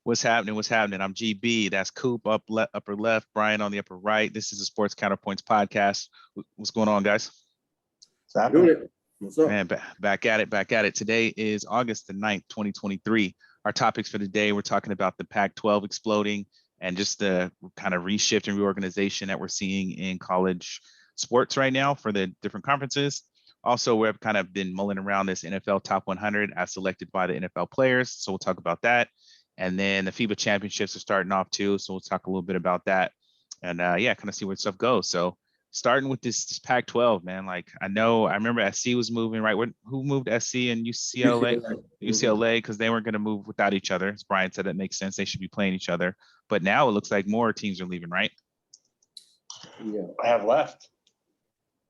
What's happening? What's happening? I'm GB. That's Coop upper left, Brian on the upper right. This is a Sports Counterpoints podcast. What's going on, guys? What's happening? What's up? Man, back at it. Today is August the 9th, 2023. Our topics for today, we're talking about the Pac-12 exploding and just the kind of reshift and reorganization that we're seeing in college sports right now for the different conferences. Also, we've kind of been mulling around this NFL Top 100 as selected by the NFL players. So we'll talk about that. And then the FIBA championships are starting off too. So we'll talk a little bit about that and kind of see where stuff goes. So starting with this Pac-12, man, like I remember SC was moving, right? Who moved SC and UCLA? UCLA, because they weren't going to move without each other. As Brian said, that makes sense. They should be playing each other. But now it looks like more teams are leaving, right? Yeah, I have left.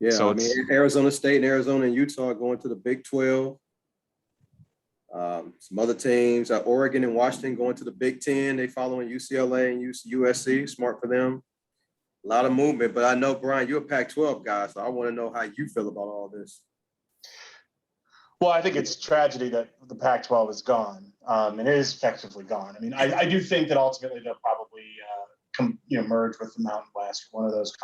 Yeah, so I mean, Arizona State and Arizona and Utah are going to the Big 12. Some other teams, Oregon and Washington going to the Big 10. They following UCLA and USC. Smart for them. A lot of movement, but I know, Brian, you're a Pac-12 guy, so I want to know how you feel about all this. Well, I think it's a tragedy that the Pac-12 is gone, and it is effectively gone. I mean, I do think that ultimately they'll probably merge with the Mountain West, one of those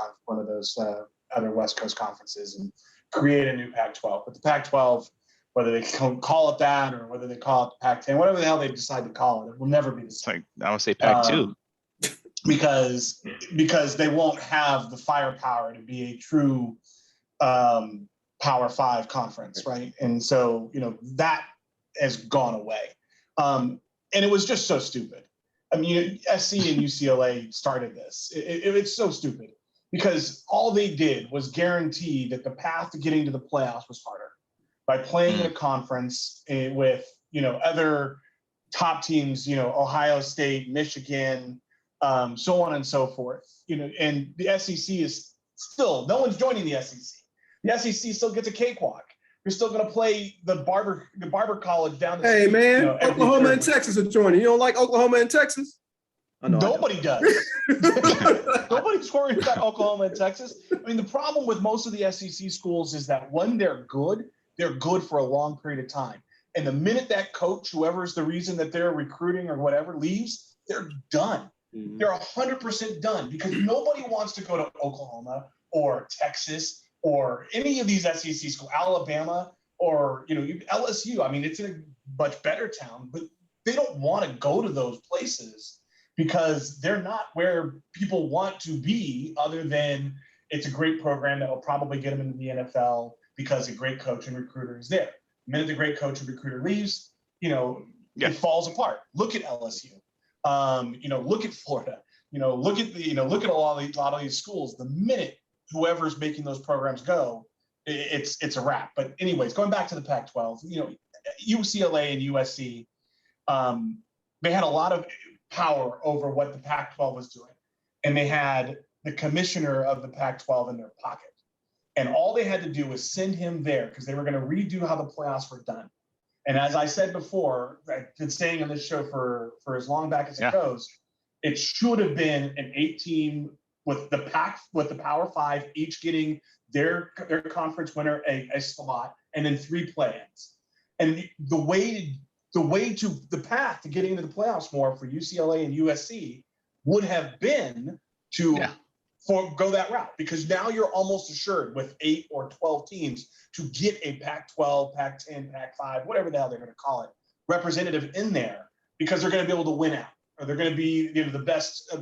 other West Coast conferences, and create a new Pac-12. But the Pac-12, whether they call it that or whether they call it the Pac-10, whatever the hell they decide to call it, it will never be the same. Like I would say Pac-2. Because they won't have the firepower to be a true Power 5 conference, right? And so, that has gone away. And it was just so stupid. I mean, SC and UCLA started this. It's so stupid because all they did was guarantee that the path to getting to the playoffs was harder by playing in a conference with, other top teams, Ohio State, Michigan, so on and so forth, and the SEC is still, no one's joining the SEC. The SEC still gets a cakewalk. You're still going to play the barber college down the street. Hey, man, Oklahoma and Texas are joining. You don't like Oklahoma and Texas? Nobody does. Nobody's worried about Oklahoma and Texas. I mean, the problem with most of the SEC schools is that when they're good for a long period of time. And the minute that coach, whoever's the reason that they're recruiting or whatever, leaves, they're done. Mm-hmm. They're 100% done because nobody wants to go to Oklahoma or Texas or any of these SEC schools, Alabama or LSU. I mean, it's in a much better town, but they don't want to go to those places because they're not where people want to be, other than it's a great program that will probably get them into the NFL because a great coach and recruiter is there. The minute the great coach and recruiter leaves, it falls apart. Look at LSU. Look at Florida. Look at a lot of these schools. The minute whoever's making those programs go, it's a wrap. But anyways, going back to the Pac-12, UCLA and USC, they had a lot of power over what the Pac-12 was doing, and they had the commissioner of the Pac-12 in their pocket. And all they had to do was send him there because they were going to redo how the playoffs were done. And as I said before, I've been saying on this show for as long back as it goes, it should have been an 8-team with the Power 5, each getting their conference winner a slot, and then 3 play-ins. And the path to getting into the playoffs more for UCLA and USC would have been to go that route, because now you're almost assured with 8 or 12 teams to get a Pac-12, Pac-10, Pac-5, whatever the hell they're going to call it, representative in there, because they're going to be able to win out, or they're going to be the best,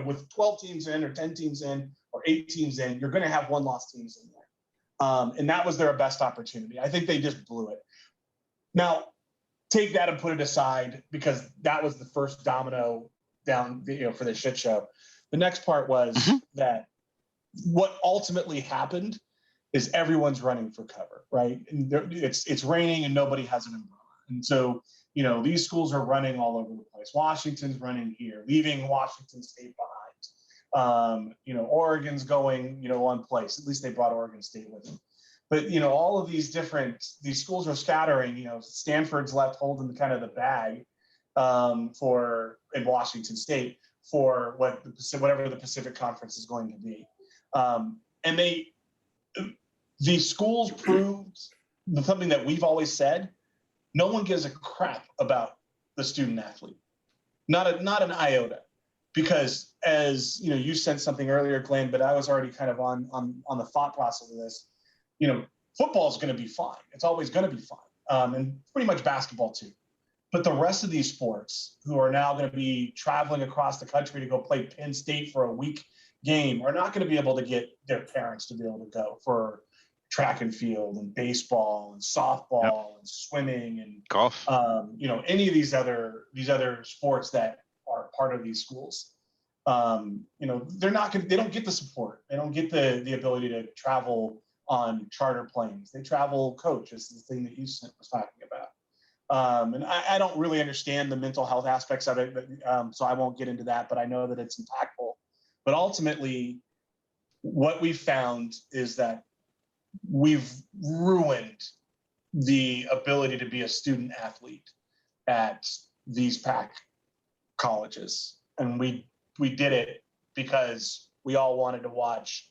with 12 teams in or 10 teams in or 8 teams in, you're going to have 1-loss teams in there. And that was their best opportunity. I think they just blew it. Now, take that and put it aside, because that was the first domino down, for the shit show. The next part was that what ultimately happened is everyone's running for cover, right? And it's raining and nobody has an umbrella. And so, these schools are running all over the place. Washington's running here, leaving Washington State behind. Oregon's going, one place. At least they brought Oregon State with them. But, all of these schools are scattering. Stanford's left holding kind of the bag in Washington State for whatever the Pacific Conference is going to be. And the schools proved something that we've always said: no one gives a crap about the student athlete. Not an iota. Because as you know, you sent something earlier, Glenn, but I was already kind of on the thought process of this. You know, football is going to be fine. It's always going to be fine, and pretty much basketball too. But the rest of these sports, who are now going to be traveling across the country to go play Penn State for a week game, are not going to be able to get their parents to be able to go for track and field and baseball and softball and swimming and golf. You know, any of these other sports that are part of these schools. You know, they don't get the support. They don't get the ability to travel on charter planes. They travel coach, is the thing that you was talking about. And I don't really understand the mental health aspects of it, so I won't get into that, but I know that it's impactful. But ultimately, what we've found is that we've ruined the ability to be a student athlete at these PAC colleges. And we did it because we all wanted to watch,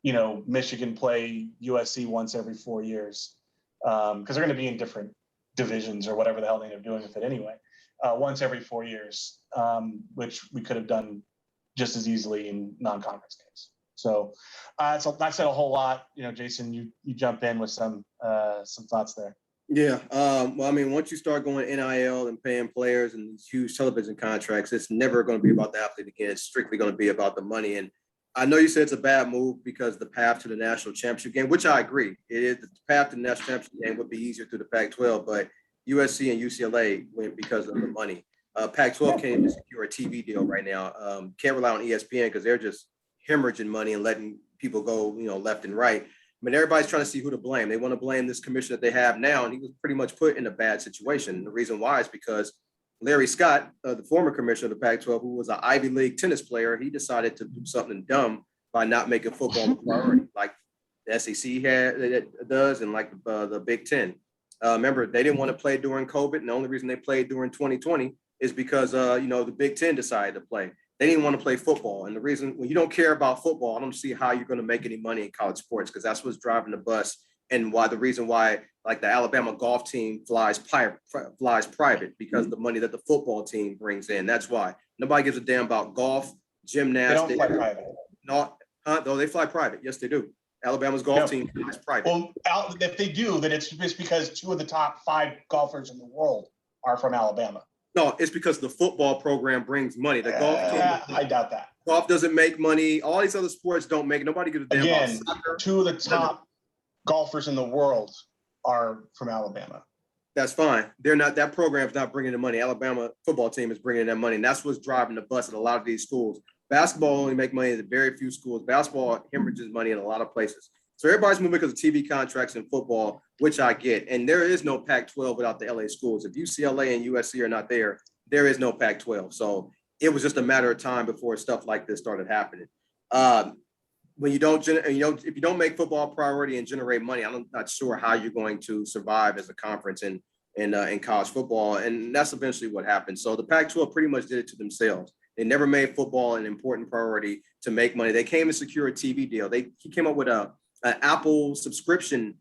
you know, Michigan play USC once every 4 years, because they're going to be in different divisions or whatever the hell they end up doing with it anyway, once every 4 years, which we could have done just as easily in non-conference games. So that said a whole lot. You know, Jason, you jump in with some thoughts there. Yeah. Well, I mean, once you start going NIL and paying players and these huge television contracts, it's never going to be about the athlete again. It's strictly going to be about the money. And I know you said it's a bad move because the path to the national championship game, which I agree, it is, the path to the national championship game would be easier through the Pac-12, but USC and UCLA went because of the money. Pac-12 can't even secure a TV deal right now. Can't rely on ESPN because they're just hemorrhaging money and letting people go, you know, left and right. I mean, everybody's trying to see who to blame. They want to blame this commissioner that they have now, and he was pretty much put in a bad situation. And the reason why is because Larry Scott, the former commissioner of the Pac-12, who was an Ivy League tennis player, he decided to do something dumb by not making football a priority, like the SEC does, and like the Big Ten. Remember, they didn't want to play during COVID, and the only reason they played during 2020 is because you know, the Big Ten decided to play. They didn't want to play football, and the reason, when you don't care about football, I don't see how you're going to make any money in college sports, because that's what's driving the bus, and why the reason why, like, the Alabama golf team flies private, because the money that the football team brings in. That's why nobody gives a damn about golf, gymnastics. They don't fly private. No, they fly private. Yes, they do. Alabama's golf team flies private. Well, if they do, then it's just because 2 of the top 5 golfers in the world are from Alabama. No, it's because the football program brings money. The golf team, I doubt that. Golf doesn't make money. All these other sports don't make. Nobody gives a damn about soccer. 2 of the top golfers in the world are from Alabama. That's fine. They're not. That program's not bringing the money. Alabama football team is bringing that money, and that's what's driving the bus at a lot of these schools. Basketball only make money at very few schools. Basketball hemorrhages money in a lot of places. So everybody's moving because of TV contracts in football, which I get. And there is no Pac-12 without the LA schools. If UCLA and USC are not there, there is no Pac-12. So it was just a matter of time before stuff like this started happening. When you don't, if you don't make football a priority and generate money, I'm not sure how you're going to survive as a conference in college football. And that's eventually what happened. So the Pac-12 pretty much did it to themselves. They never made football an important priority to make money. They came to secure a TV deal. He came up with an Apple subscription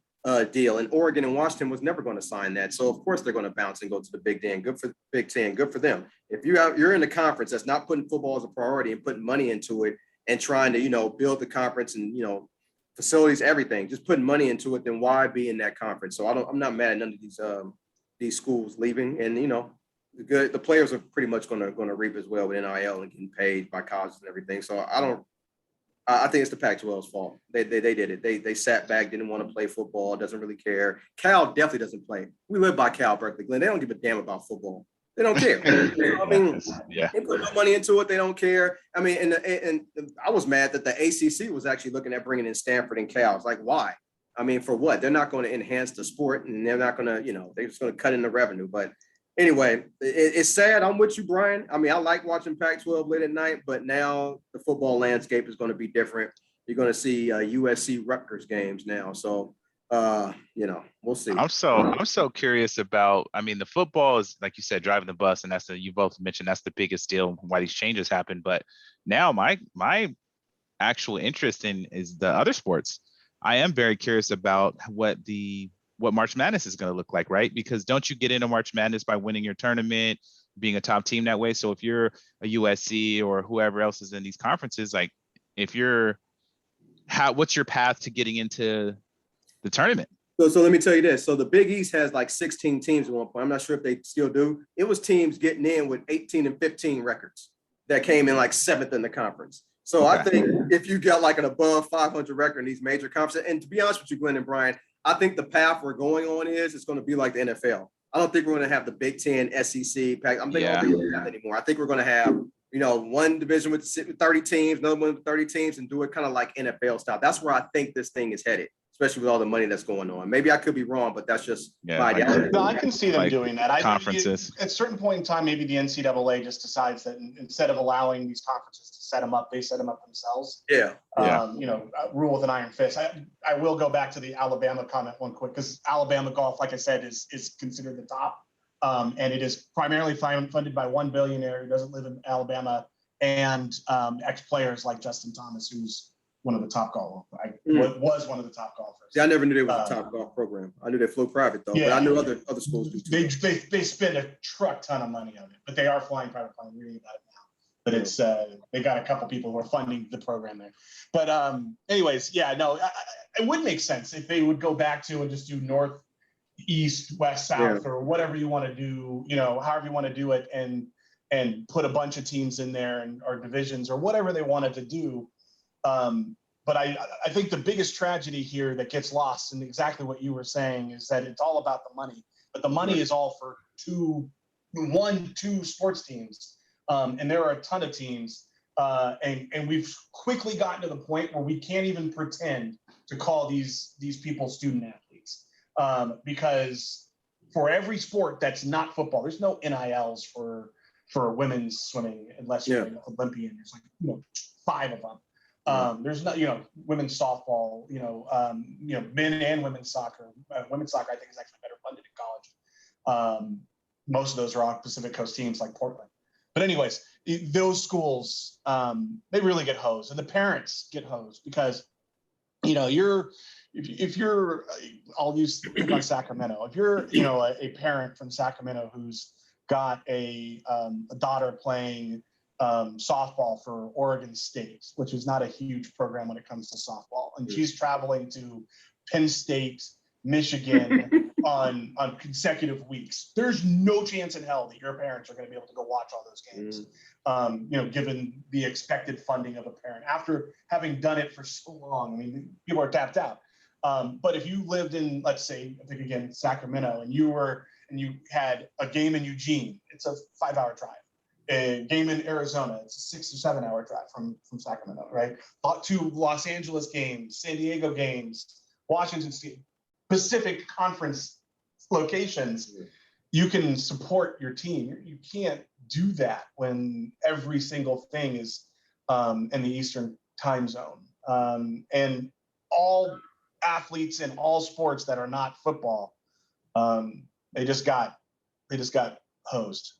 deal, and Oregon and Washington was never going to sign that. So of course they're going to bounce and go to the Big Ten. Good for the Big Ten. Good for them. If you're in a conference that's not putting football as a priority and putting money into it and trying to, build the conference and, facilities, everything, just putting money into it, then why be in that conference? So I'm not mad at none of these schools leaving, and the players are pretty much going to reap as well with NIL and getting paid by colleges and everything. So I think it's the Pac-12's fault. They did it. They sat back, didn't want to play football, doesn't really care. Cal definitely doesn't play. We live by Cal, Berkeley, Glenn. They don't give a damn about football. They don't care. They put no money into it. They don't care. I mean, and I was mad that the ACC was actually looking at bringing in Stanford and Cal. It's like, why? I mean, for what? They're not going to enhance the sport, and they're not going to, they're just going to cut in the revenue. But anyway, it's sad. I'm with you, Brian. I mean, I like watching Pac-12 late at night, but now the football landscape is going to be different. You're going to see USC Rutgers games now. So, we'll see. I'm so curious about, I mean, the football is, like you said, driving the bus, and you both mentioned that's the biggest deal why these changes happen. But now my actual interest in is the other sports. I am very curious about what the what March Madness is going to look like, right? Because don't you get into March Madness by winning your tournament, being a top team that way? So if you're a USC or whoever else is in these conferences, like what's your path to getting into the tournament? So let me tell you this. So the Big East has like 16 teams at one point. I'm not sure if they still do. It was teams getting in with 18 and 15 records that came in like 7th in the conference. So okay. I think if you got like an above 500 record in these major conferences, and to be honest with you, Glenn and Brian, I think the path we're going on it's going to be like the NFL. I don't think we're going to have the Big Ten, SEC. I don't think we're going to have that anymore. I think we're going to have, one division with 30 teams, another one with 30 teams, and do it kind of like NFL style. That's where I think this thing is headed, especially with all the money that's going on. Maybe I could be wrong, but that's just my idea. No, I can see them doing that. Conferences. At a certain point in time, maybe the NCAA just decides that instead of allowing these conferences to set them up, they set them up themselves. Rule with an iron fist. I will go back to the Alabama comment one quick, because Alabama golf, like I said, is considered the top. And it is primarily funded by one billionaire who doesn't live in Alabama, and ex-players like Justin Thomas, who's one of the top golfers. Was one of the top golfers. Yeah, I never knew they was a top golf program. I knew they flew private though, but I knew other schools do too. They spend a truck ton of money on it, but they are flying private plane. I'm reading about it now. But it's they got a couple people who are funding the program there. But anyways, it would make sense if they would go back to and just do north, east, west, south, or whatever you want to do. However you want to do it, and put a bunch of teams in there or divisions or whatever they wanted to do. But I think the biggest tragedy here that gets lost in exactly what you were saying is that it's all about the money, but the money is all for two sports teams. And there are a ton of teams. And we've quickly gotten to the point where we can't even pretend to call these people student athletes. Because for every sport that's not football, there's no NILs for women's swimming unless you're an Olympian. There's like 5 of them. There's not, women's softball, men and women's soccer. Women's soccer, I think, is actually better funded in college. Most of those are on Pacific Coast teams like Portland. But anyways, those schools, they really get hosed, and the parents get hosed because, if you're, I'll pick on Sacramento. If you're, a parent from Sacramento who's got a daughter playing softball for Oregon State, which is not a huge program when it comes to softball, and she's traveling to Penn State, Michigan on consecutive weeks, there's no chance in hell that your parents are going to be able to go watch all those games. Given the expected funding of a parent after having done it for so long. I mean, people are tapped out. But if you lived in, let's say, I think again, Sacramento, and you had a game in Eugene, it's a 5-hour drive. A game in Arizona, it's a 6 or 7 hour drive from Sacramento, right? 2 Los Angeles games, San Diego games, Washington State, Pacific Conference locations. You can support your team. You can't do that when every single thing is in the Eastern time zone. And all athletes in all sports that are not football, they just got hosed.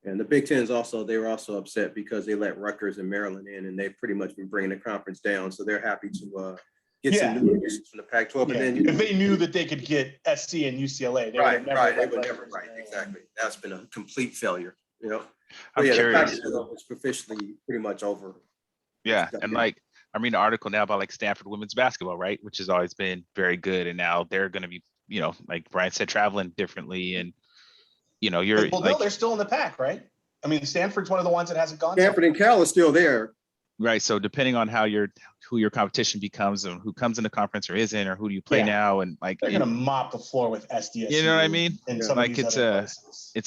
And the Big Ten they were also upset because they let Rutgers and Maryland in, and they've pretty much been bringing the conference down. So they're happy to get some new additions from the Pac-12. Yeah. And then if they knew that they could get SC and UCLA, they would never. Exactly. That's been a complete failure. I'm curious. The Pac-12 is officially pretty much over. Yeah, and the article now about Stanford women's basketball, right, which has always been very good, and now they're going to be, like Brian said, traveling differently, and they're still in the pack, right? I mean, Stanford's one of the ones that hasn't gone. Stanford and Cal is still there, right? So depending on who your competition becomes, and who comes in the conference or isn't, or who do you play now, and they're going to mop the floor with SDSU. You know what I mean? And it's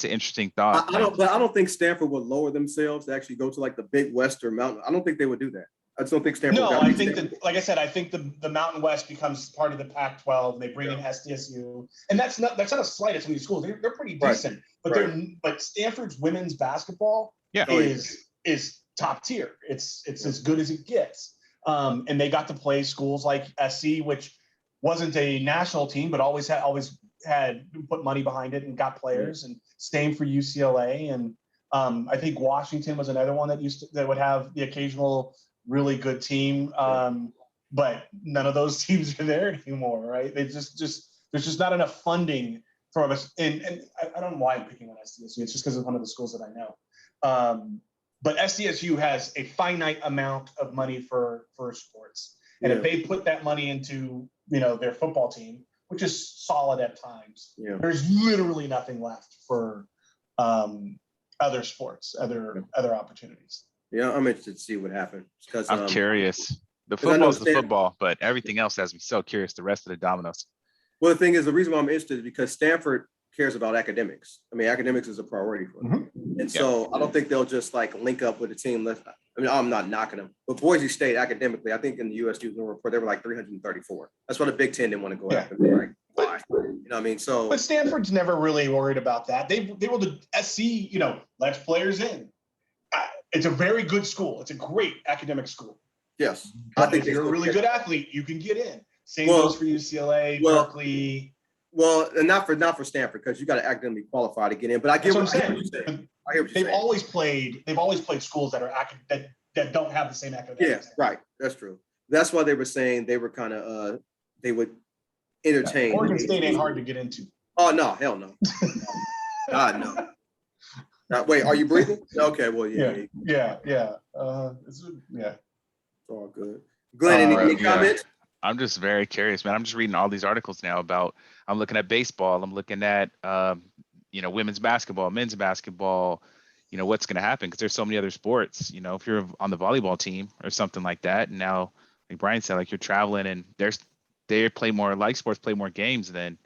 an interesting thought. I don't think Stanford would lower themselves to actually go to like the Big West or Mountain. I don't think they would do that. I just don't think Stanford. No, I think that, like I said, I think the Mountain West becomes part of the Pac-12. They bring in SDSU, and that's not a slight at some of these schools. They're pretty decent, but Stanford's women's basketball is top tier. It's as good as it gets. And they got to play schools like SC, which wasn't a national team, but always had put money behind it and got players. And same for UCLA, and I think Washington was another one that would have the occasional really good team, but none of those teams are there anymore, right? They just There's just not enough funding from us. And I don't know why I'm picking on SDSU. It's just because of one of the schools that I know. But SDSU has a finite amount of money for sports. And if they put that money into, their football team, which is solid at times, there's literally nothing left for other sports, other opportunities. Yeah, I'm interested to see what happens. I'm curious. The football's the football, but everything else has me so curious, the rest of the dominoes. Well, the thing is, the reason why I'm interested is because Stanford cares about academics. I mean, academics is a priority for them. And so I don't think they'll just link up with a team. I mean, I'm not knocking them, but Boise State academically, I think in the US News and World Report, they were like 334. That's why the Big Ten didn't want to go after them. Like, why? You know what I mean? So, but Stanford's never really worried about that. They were the SC, lets players in. It's a very good school. It's a great academic school. Yes. I think if you're a really good athlete, you can get in. Same goes for UCLA, Berkeley. Well, and not for Stanford, because you got to academically qualify to get in. But I get what you're saying. I hear what you're saying. They've always played schools that are that don't have the same academic. Yeah, right. That's true. That's why they were saying they were kind of they would entertain. Oregon State ain't hard to get into. Oh no, hell no. God no. Wait, are you breathing? Okay, well, yeah. It's all good. Glenn, any comments? I'm just very curious, man. I'm just reading all these articles now about. I'm looking at baseball. I'm looking at women's basketball, men's basketball. What's going to happen because there's so many other sports. If you're on the volleyball team or something like that, and now, like Brian said, you're traveling and they play more sports, play more games than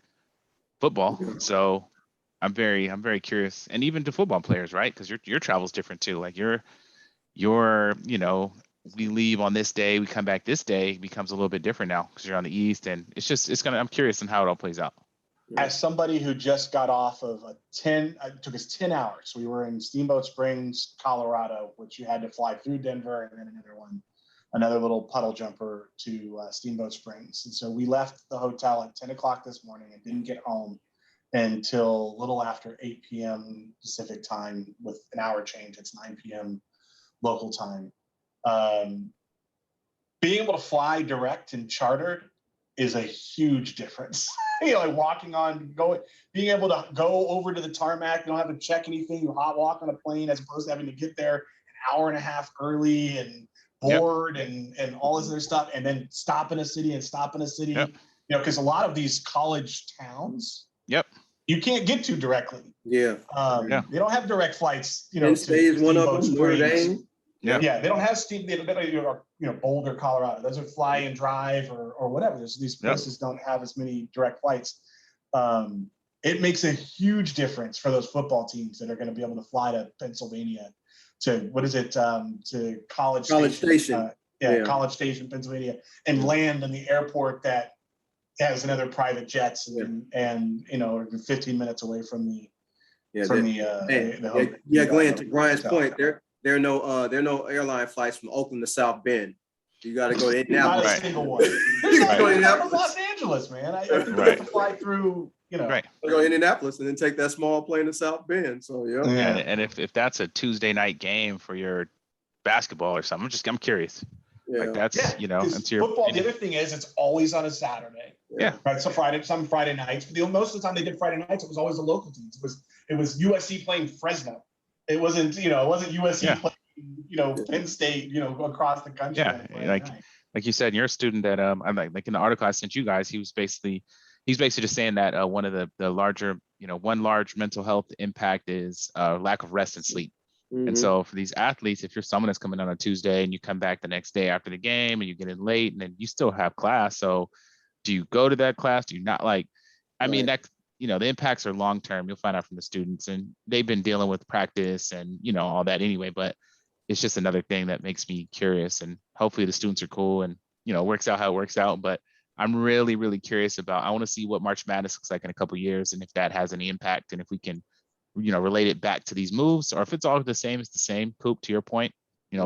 football. So I'm very curious, and even to football players, right? Because your travel's different too. Like your we leave on this day, we come back this day, becomes a little bit different now because you're on the East, and I'm curious on how it all plays out. As somebody who just got off of it took us 10 hours. We were in Steamboat Springs, Colorado, which you had to fly through Denver and then another little puddle jumper to Steamboat Springs. And so we left the hotel at 10 o'clock this morning and didn't get home until a little after 8 p.m. Pacific time with an hour change. It's 9 p.m. local time. Being able to fly direct and chartered is a huge difference. Being able to go over to the tarmac, you don't have to check anything, you hot walk on a plane as opposed to having to get there an hour and a half early and board and all this other stuff, and then stop in a city. Because a lot of these college towns, you can't get to directly. They don't have direct flights. Penn State is one of them. Notre Dame. They don't have steam. They don't, Boulder, Colorado. Those are fly and drive or whatever. These places don't have as many direct flights. It makes a huge difference for those football teams that are going to be able to fly to Pennsylvania, to College Station. College Station, Pennsylvania, and land in the airport that has another private jets and 15 minutes away from the Glenn, to Brian's point, there are no airline flights from Oakland to South Bend. You got to go to Indianapolis. Not a single one. There's no go to Los Angeles, man. I think you have to fly through. Go to Indianapolis and then take that small plane to South Bend. So and if that's a Tuesday night game for your basketball or something, I'm curious. That's football. The other thing is it's always on a Saturday. Right. So some Friday nights. But most of the time they did Friday nights. It was always the local teams. It was USC playing Fresno. It wasn't USC playing Penn State across the country. Like you said, you're a student that I'm like in the article I sent you guys. He's basically just saying that one of the larger one large mental health impact is lack of rest and sleep. And so for these athletes, if you're someone that's coming on a Tuesday and you come back the next day after the game and you get in late and then you still have class, so do you go to that class? Do you not? I mean that. The impacts are long-term. You'll find out from the students, and they've been dealing with practice and, all that anyway, but it's just another thing that makes me curious, and hopefully the students are cool and, it works out how it works out. But I'm really, really curious I want to see what March Madness looks like in a couple of years, and if that has any impact, and if we can, relate it back to these moves, or if it's all the same, it's the same. Coop, to your point,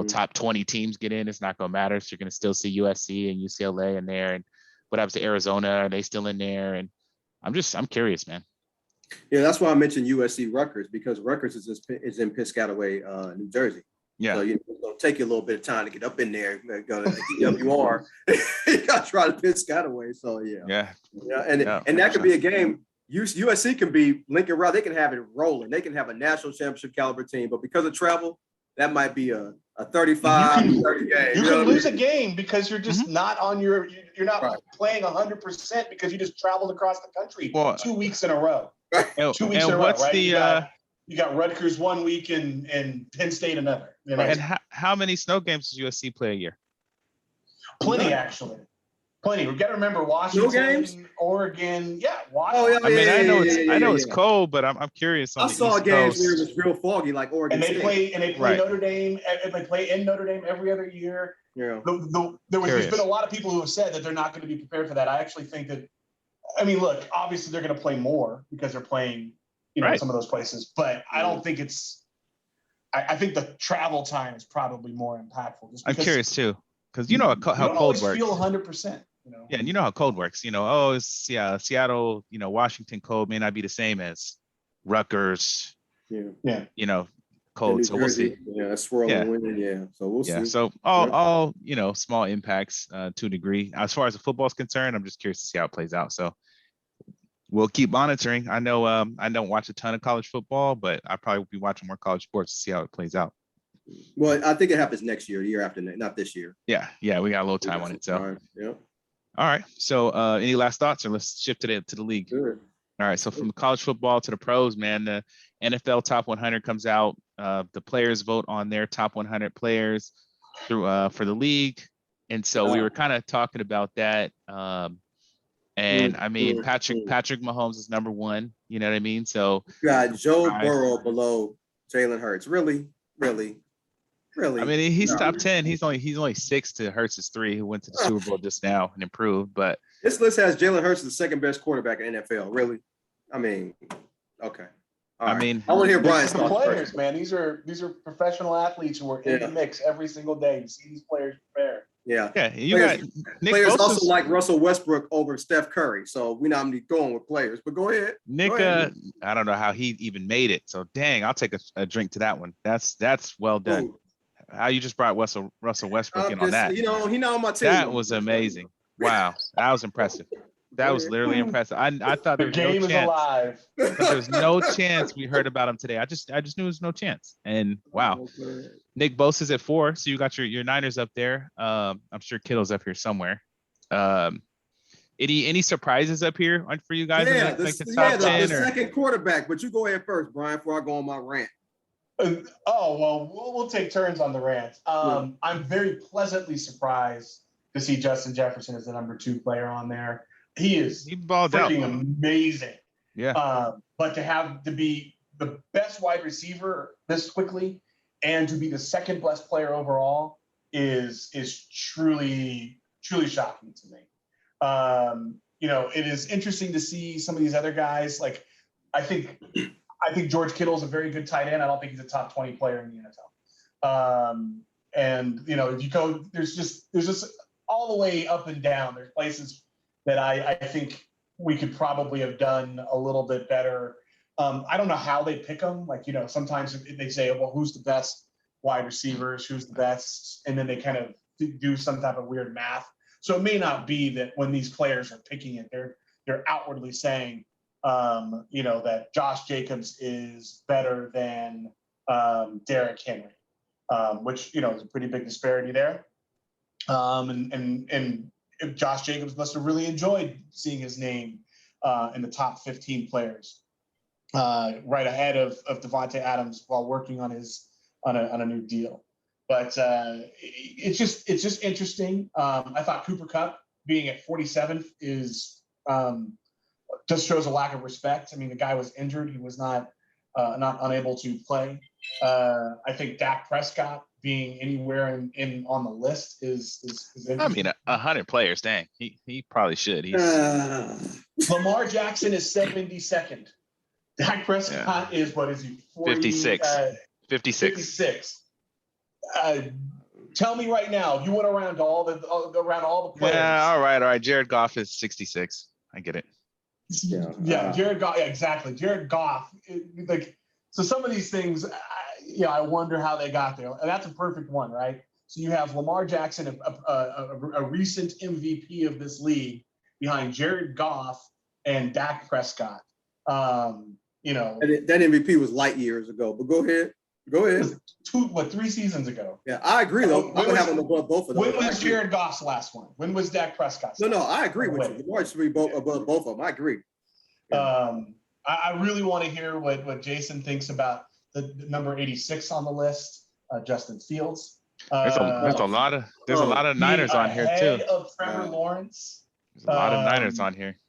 top 20 teams get in, it's not going to matter. So you're going to still see USC and UCLA in there, and what happens to Arizona? Are they still in there? And I'm curious, man. Yeah, that's why I mentioned USC Rutgers, because Rutgers is in Piscataway, New Jersey. Yeah. So it's gonna take you a little bit of time to get up in there. You are. You got to try to pitch Scataway. So Yeah. And that could be a game. USC can be Lincoln Riley. They can have it rolling. They can have a national championship caliber team, but because of travel, that might be a 35, 30 game. You can lose a game because you're just not on you're not playing 100% because you just traveled across the country 2 weeks in a row. 2 weeks in a row, right? You got Rutgers 1 week and Penn State another. You know? And how many snow games does USC play a year? Plenty, actually. Plenty. We got to remember Washington, games? Oregon. Yeah, Washington. I know it's cold, but I'm curious. I saw games where it was real foggy, like Oregon. And they play Notre Dame. And they play in Notre Dame every other year. Yeah. There's been a lot of people who have said that they're not going to be prepared for that. I actually think that. I mean, look, obviously they're going to play more because they're playing, some of those places. But I don't think it's. I think the travel time is probably more impactful. I'm curious too, because how cold works. Feel 100%. Yeah, and you know how cold works. Seattle, Washington cold may not be the same as Rutgers. Yeah. Cold. So we'll see. Yeah, swirling wind. Yeah. So we'll see. So all small impacts to a degree. As far as the football is concerned, I'm just curious to see how it plays out. So we'll keep monitoring. I know I don't watch a ton of college football, but I probably will be watching more college sports to see how it plays out. Well, I think it happens next year, the year after, not this year. Yeah, we got a little time on it. So yeah. All right. So any last thoughts, or let's shift to the league? Sure. All right. So from college football to the pros, man, the NFL top 100 comes out. The players vote on their top 100 players through for the league. And so we were kind of talking about that. And I mean, Patrick Mahomes is number one. You know what I mean? So you got Joe Burrow below Jalen Hurts. Really? I mean, he's top 10. He's only 6 to Hurts' 3, who went to the Super Bowl just now and improved. But this list has Jalen Hurts as the second best quarterback in NFL. Really? I mean, okay. I mean, I want to hear Brian's thoughts. Players, man. These are professional athletes who are in the mix every single day. You see these players prepare. Yeah. You got Nick players Bosa's, also like Russell Westbrook over Steph Curry. So we're not going with players, but go ahead. Nick, I don't know how he even made it. So dang, I'll take a drink to that one. That's well done. Ooh. How you just brought Russell Westbrook in on that. He not on my team. That was amazing. Wow. That was impressive. That was literally impressive. I thought there was no chance. Alive. There's no chance we heard about him today. I just knew there was no chance. And wow. Nick Bosa's at 4. So you got your Niners up there. I'm sure Kittle's up here somewhere. Any surprises up here for you guys? Yeah, the second quarterback. But you go ahead first, Brian, before I go on my rant. We'll take turns on the rant. I'm very pleasantly surprised to see Justin Jefferson as the number 2 player on there. He balled freaking out. Amazing. Yeah. But to be the best wide receiver this quickly and to be the second best player overall is truly shocking to me. It is interesting to see some of these other guys. Like, I think George Kittle is a very good tight end. I don't think he's a top 20 player in the NFL. If you go, there's just all the way up and down. There's places that I think we could probably have done a little bit better. I don't know how they pick them. Like, sometimes they say, well, who's the best wide receivers? Who's the best? And then they kind of do some type of weird math. So it may not be that when these players are picking it, they're outwardly saying, that Josh Jacobs is better than Derrick Henry, which, is a pretty big disparity there. And Josh Jacobs must have really enjoyed seeing his name in the top 15 players, right ahead of Devontae Adams while working on a new deal. But it's just interesting. I thought Cooper Kupp being at 47th is just shows a lack of respect. I mean, the guy was injured; he was not unable to play. I think Dak Prescott being anywhere in on the list is I mean, 100 players. Dang, he probably should. Lamar Jackson is 72nd. Dak Prescott is, what is he? 56. 56. Tell me right now, you went around all the players. Yeah, all right. Jared Goff is 66. I get it. Yeah, Jared Goff. Yeah, exactly. Jared Goff. So some of these things, I wonder how they got there. And that's a perfect one, right? So you have Lamar Jackson, a recent MVP of this league, behind Jared Goff and Dak Prescott. And that MVP was light years ago. But go ahead. It was 3 seasons ago. Yeah, I agree though. I would have them above both of them. When was Jared Goff's last one? When was Dak Prescott's? No, I agree with you. Lamar should be above both of them. I agree. Yeah. I really want to hear what Jason thinks about the number 86 on the list, Justin Fields. There's a lot of Niners on here too. Of Trevor Lawrence. There's a lot of Niners on here.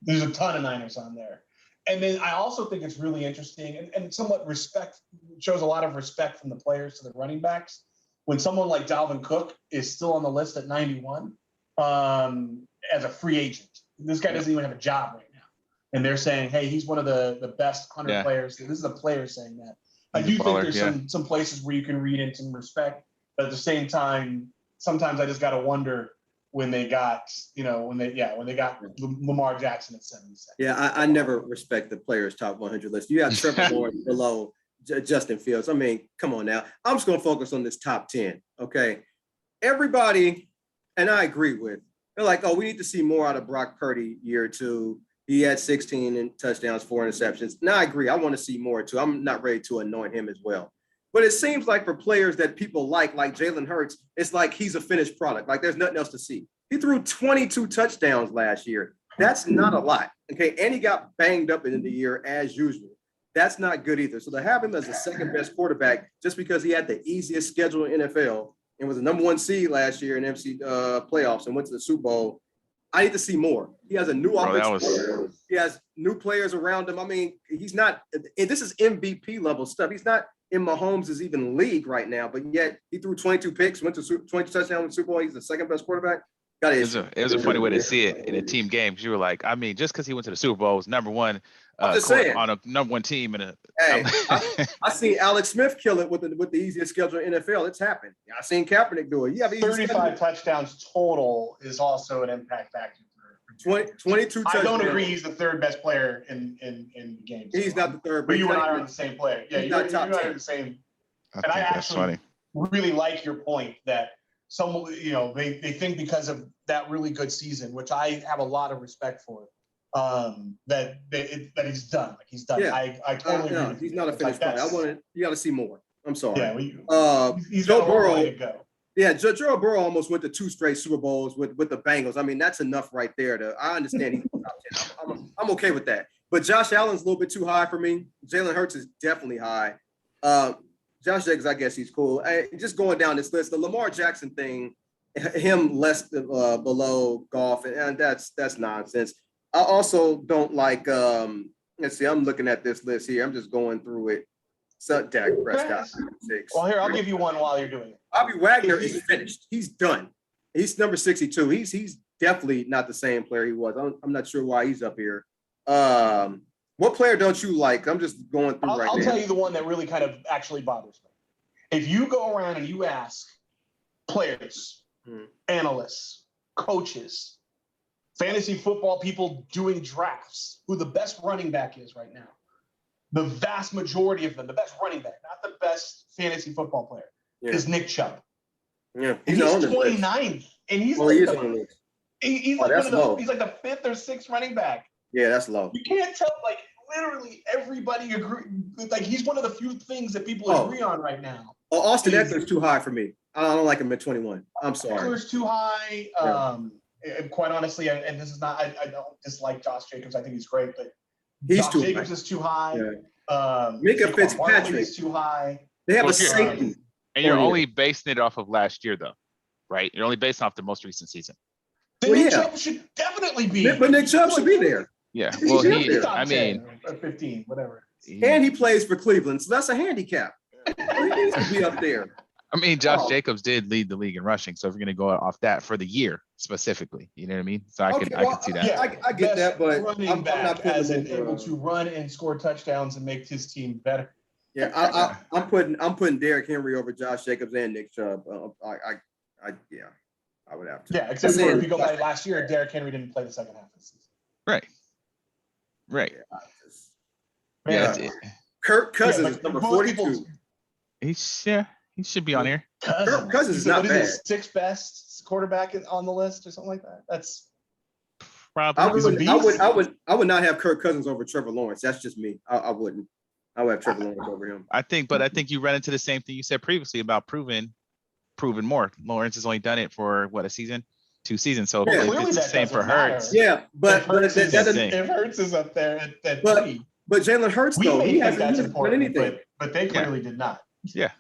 There's a ton of Niners on there. And then I also think it's really interesting and somewhat shows a lot of respect from the players to the running backs. When someone like Dalvin Cook is still on the list at 91 as a free agent, this guy doesn't even have a job right now. And they're saying, hey, he's one of the best 100 players. This is a player saying that. I do think there's some places where you can read in some respect, but at the same time, sometimes I just got to wonder when they got Lamar Jackson at 77. Yeah, I never respect the players' top 100 list. You have Trevor Lawrence below Justin Fields. I mean, come on now. I'm just going to focus on this top 10, okay? Everybody, and I agree with, they're like, oh, we need to see more out of Brock Purdy year 2. He had 16 touchdowns, 4 interceptions. Now I agree. I want to see more too. I'm not ready to anoint him as well. But it seems like for players that people like Jalen Hurts, it's like he's a finished product. Like there's nothing else to see. He threw 22 touchdowns last year. That's not a lot. Okay. And he got banged up in the year as usual. That's not good either. So to have him as the second best quarterback, just because he had the easiest schedule in NFL and was the number 1 seed last year in MC playoffs and went to the Super Bowl, I need to see more. He has a new offense. He has new players around him. I mean, he's not, this is MVP level stuff. He's not in Mahomes' even league right now, but yet he threw 22 picks, went to 22 touchdowns in the Super Bowl. He's the second best quarterback. It was a funny way to see it in a team game. Because you were like, I mean, just because he went to the Super Bowl was number one on a number 1 team. I seen Alex Smith kill it with the easiest schedule in NFL. It's happened. I seen Kaepernick do it. You have 35 touchdowns total is also an impact factor. 22 touchdowns. I don't agree he's the 3rd best player in the game. He's not the 3rd. But you and I are the same player. Yeah, you and I are the same. And I actually really like your point that someone, they think because of that really good season, which I have a lot of respect for, that he's done. Like he's done. Yeah. I totally agree. He's not a finished player. You got to see more. I'm sorry. Yeah, he's Joe got a long way to go. Yeah, Joe Burrow almost went to 2 straight Super Bowls with the Bengals. I mean, that's enough right there. I understand he's top 10. I'm okay with that. But Josh Allen's a little bit too high for me. Jalen Hurts is definitely high. Josh Jacobs, I guess he's cool. Just going down this list, the Lamar Jackson thing, him less below Goff, and that's nonsense. I also don't like. Let's see. I'm looking at this list here. I'm just going through it. So Dak Prescott. 6. Well, here, I'll give you one while you're doing it. Bobby Wagner is finished. He's done. He's number 62. He's definitely not the same player he was. I'm not sure why he's up here. What player don't you like? I'm just going through I'll tell you the one that really kind of actually bothers me. If you go around and you ask players, analysts, coaches, fantasy football people doing drafts, who the best running back is right now, the vast majority of them, the best running back, not the best fantasy football player, is Nick Chubb. Yeah, he's 29th, and he's like the 5th or 6th running back. Yeah, that's low. You can't tell, like, literally everybody agree. Like, he's one of the few things that people agree on right now. Oh, Austin Eckler's too high for me. I don't like him at 21. I'm sorry. Eckler's too high. Quite honestly, and this is not, I don't dislike Josh Jacobs. I think he's great, but Josh Jacobs is too high. Yeah. Micah Fitzpatrick is too high. They have a safety. And you're only basing it off of last year, though, right? You're only basing off the most recent season. Nick Chubb should definitely be. But Nick Chubb should be there. Yeah. Well, I mean, 15, whatever. And he plays for Cleveland, so that's a handicap. He needs to be up there. I mean, Josh Jacobs did lead the league in rushing, so if you're going to go off that for the year specifically, you know what I mean? So I can see that. Yeah, I get that, but I'm not as able to run and score touchdowns and make his team better. Yeah, I'm putting Derrick Henry over Josh Jacobs and Nick Chubb. I would have to. Yeah, except for if you go by last year, Derrick Henry didn't play the second half of the season. Right. Yeah. Kirk Cousins, number 42. He should be on here. Cousins is What not is bad. it, sixth best quarterback on the list or something like that? That's Probably. I would not have Kirk Cousins over Trevor Lawrence. That's just me. I wouldn't. I would have Trevor Lawrence over him. I think you ran into the same thing you said previously about proven more. Lawrence has only done it for what, a season, 2 seasons. So Well, if clearly it's the that same for doesn't matter. Hurts. Yeah, but if Hurts that doesn't. if Hurts is up there at But- 3, But Jalen Hurts, we though, may he think that's hasn't done important, anything. but they clearly did not. Yeah.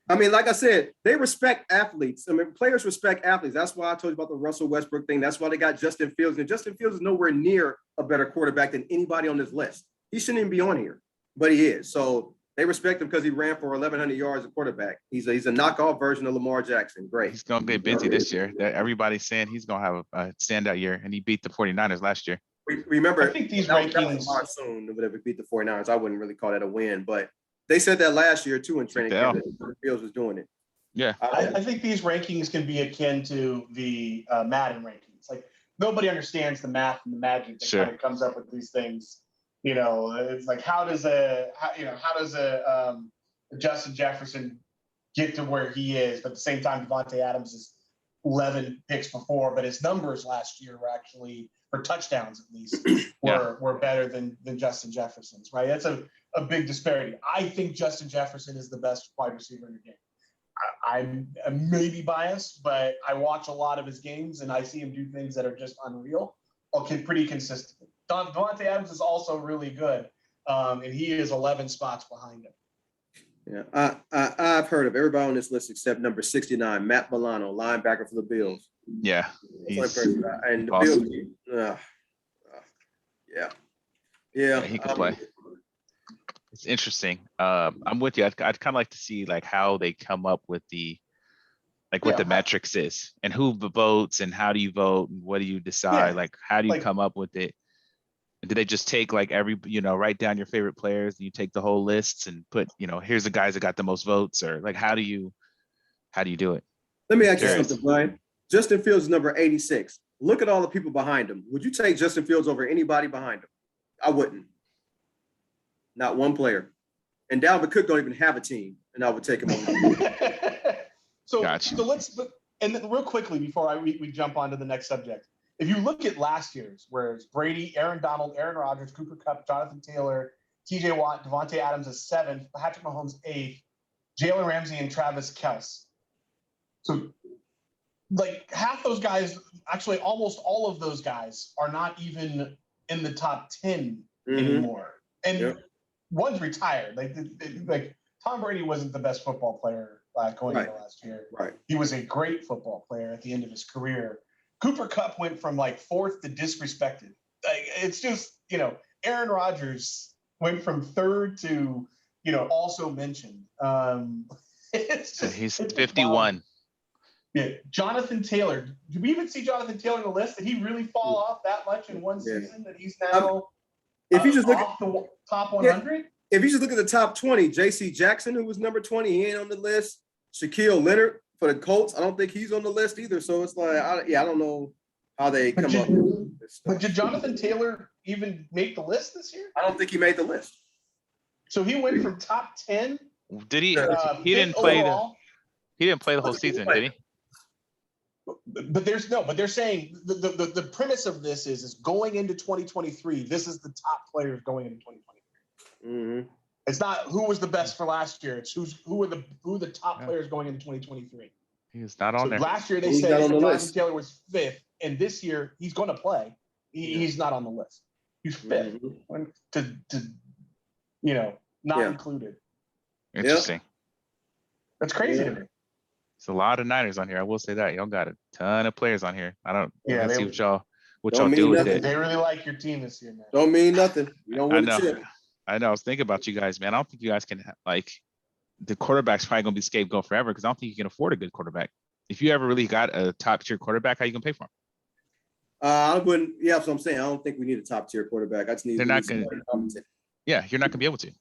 I mean, like I said, they respect athletes. I mean, players respect athletes. That's why I told you about the Russell Westbrook thing. That's why they got Justin Fields. And Justin Fields is nowhere near a better quarterback than anybody on this list. He shouldn't even be on here, but he is. So they respect him because he ran for 1,100 yards at quarterback. He's a knockoff version of Lamar Jackson. Great. He's going to get busy this year. Everybody's saying he's going to have a standout year, and he beat the 49ers last year. Remember, I think these that rankings was soon. If we beat the 49ers, I wouldn't really call that a win, but they said that last year too in training camp that Fields was doing it. Yeah, I think these rankings can be akin to the Madden rankings. Like, nobody understands the math and the magic that kind of comes up with these things. You know, it's like how does a Justin Jefferson get to where he is, but at the same time Devontae Adams is 11 picks before, but his numbers last year were actually, for touchdowns at least, were better than Justin Jefferson's, right? That's a big disparity. I think Justin Jefferson is the best wide receiver in the game. I'm maybe biased, but I watch a lot of his games and I see him do things that are just unreal, pretty consistently. Devontae Adams is also really good, and he is 11 spots behind him. Yeah, I've heard of everybody on this list except number 69, Matt Milano, linebacker for the Bills. Yeah, and the awesome. Bills. Yeah, he could play. It's interesting. I'm with you. I'd kind of like to see like how they come up with what the metrics is and who votes and how do you vote and what do you decide? Like, how do you come up with it? And do they just take like write down your favorite players and you take the whole lists and put, here's the guys that got the most votes, or like, how do you do it? Let me ask you something, Brian. Justin Fields is number 86. Look at all the people behind him. Would you take Justin Fields over anybody behind him? I wouldn't. Not one player. And Dalvin Cook don't even have a team, and I would take him over. So and then real quickly before we jump on to the next subject, if you look at last year's, where it's Brady, Aaron Donald, Aaron Rodgers, Cooper Kupp, Jonathan Taylor, TJ Watt, Devontae Adams is 7th, Patrick Mahomes 8th, Jalen Ramsey and Travis Kelce. So like half those guys, actually almost all of those guys are not even in the top 10 anymore. And one's retired. Like Tom Brady wasn't the best football player going into last year. Right. He was a great football player at the end of his career. Cooper Kupp went from like 4th to disrespected. Like, it's just, Aaron Rodgers went from 3rd to, also mentioned. He's 51. Yeah, Jonathan Taylor. Did we even see Jonathan Taylor on the list? Did he really fall off that much in one season that he's now if you just look off the top 100? If you just look at the top 20, J.C. Jackson, who was number 20, he ain't on the list. Shaquille Leonard for the Colts, I don't think he's on the list either. So it's like, I don't know how they come up with this stuff. But did Jonathan Taylor even make the list this year? I don't think he made the list. So he went from top 10. Did he? He didn't play he didn't play the whole season, did he? But they're saying the premise of this is going into 2023, this is the top players going into 2023. Mm-hmm. It's not who was the best for last year. It's who are the top players going into 2023. He's not on there. Last year they said Jonathan Taylor was 5th, and this year he's going to play. He's not on the list. He's 5th not included. Interesting. That's crazy to me. It's a lot of Niners on here. I will say that y'all got a ton of players on here. Let's see what y'all do with it. They really like your team this year, man. Don't mean nothing. You don't win the chip. I know. I was thinking about you guys, man. I don't think you guys can the quarterback's probably gonna be scapegoat forever because I don't think you can afford a good quarterback. If you ever really got a top tier quarterback, how you gonna pay for him? I wouldn't. Yeah, that's what I'm saying. I don't think we need a top tier quarterback. I just need. They're not gonna. Yeah, you're not gonna be able to.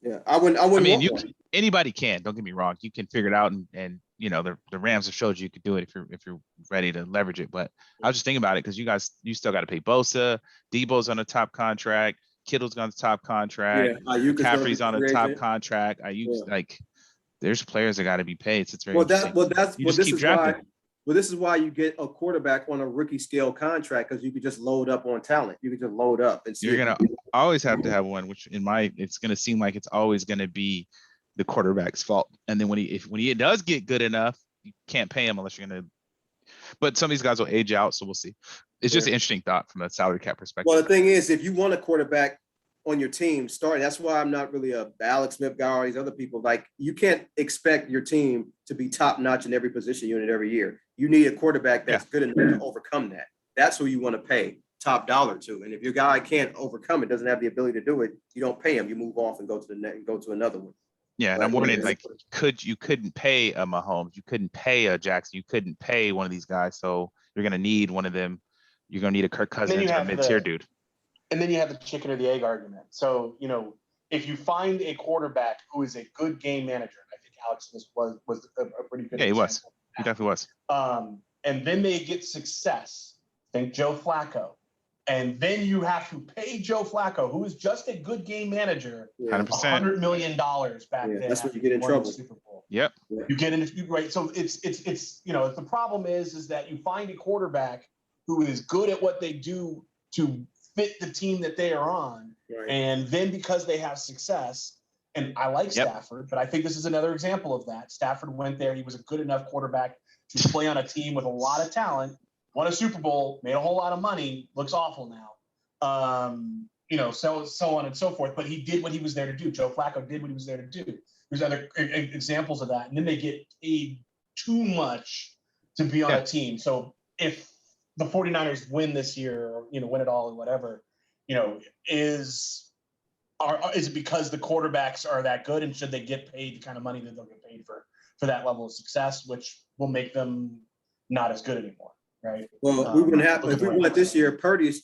Yeah, I wouldn't. I mean, anybody can. Don't get me wrong. You can figure it out, and the Rams have showed you could do it if you're ready to leverage it. But I was just thinking about it because you still got to pay Bosa. Debo's on a top contract. Kittle's on the top contract. McCaffrey's on a top contract. there's players that got to be paid. So it's very Well, interesting. You just keep drafting. This is why you get a quarterback on a rookie scale contract, because you could just load up on talent. You could just load up and see. You're gonna always have to have one, which it's gonna seem like it's always gonna be the quarterback's fault. And then when he does get good enough, you can't pay him unless you're gonna. But some of these guys will age out, so we'll see. It's just an interesting thought from a salary cap perspective. Well, the thing is, if you want a quarterback on your team starting, that's why I'm not really a Alex Smith guy or these other people. Like, you can't expect your team to be top notch in every position unit every year. You need a quarterback that's good enough to overcome that. That's who you want to pay top dollar to. And if your guy can't overcome it, doesn't have the ability to do it, you don't pay him. You move off and go to the net and go to another one. Yeah, and I'm wondering, like, you couldn't pay a Mahomes, you couldn't pay a Jackson, you couldn't pay one of these guys. So you're gonna need one of them. You're gonna need a Kirk Cousins or a mid-tier dude. And then you have the chicken or the egg argument. So, if you find a quarterback who is a good game manager, and I think Alex Smith was a pretty good. Yeah, he was. He definitely was. And then they get success. Think Joe Flacco. And then you have to pay Joe Flacco, who is just a good game manager, 100%. $100 million back then. That's when you get in trouble. Super Bowl. Yep. You get into right. So it's the problem is that you find a quarterback who is good at what they do to fit the team that they are on. Right. And then because they have success, and I like Stafford, but I think this is another example of that. Stafford went there. He was a good enough quarterback to play on a team with a lot of talent, won a Super Bowl, made a whole lot of money, looks awful now. So on and so forth. But he did what he was there to do. Joe Flacco did what he was there to do. There's other examples of that. And then they get paid too much to be on a team. So if the 49ers win this year, or, win it all or whatever, is it because the quarterbacks are that good, and should they get paid the kind of money that they'll get paid for that level of success, which will make them not as good anymore, right? Well, we wouldn't have, if we won it this year, Purdy's,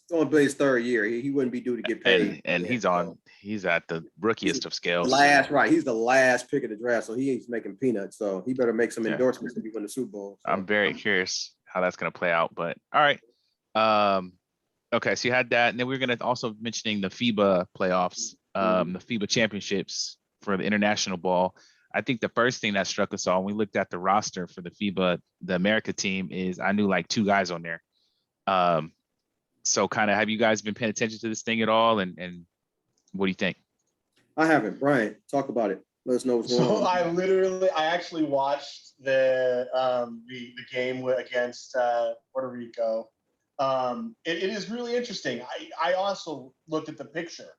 going to play his third year. He wouldn't be due to get paid. And he's at the rookiest of scales. He's the last pick of the draft, so he ain't making peanuts. So he better make some endorsements if he win the Super Bowl. So. I'm very curious how that's going to play out, but all right. Okay, so you had that, and then we we're going to also mentioning the FIBA playoffs, the FIBA championships for the international ball. I think the first thing that struck us all when we looked at the roster for the FIBA, the America team, is I knew like 2 guys on there. So kind of, have you guys been paying attention to this thing at all? And what do you think? I haven't. Brian, talk about it. Let us know what's going on. So I actually watched the game against Puerto Rico. It is really interesting. I also looked at the picture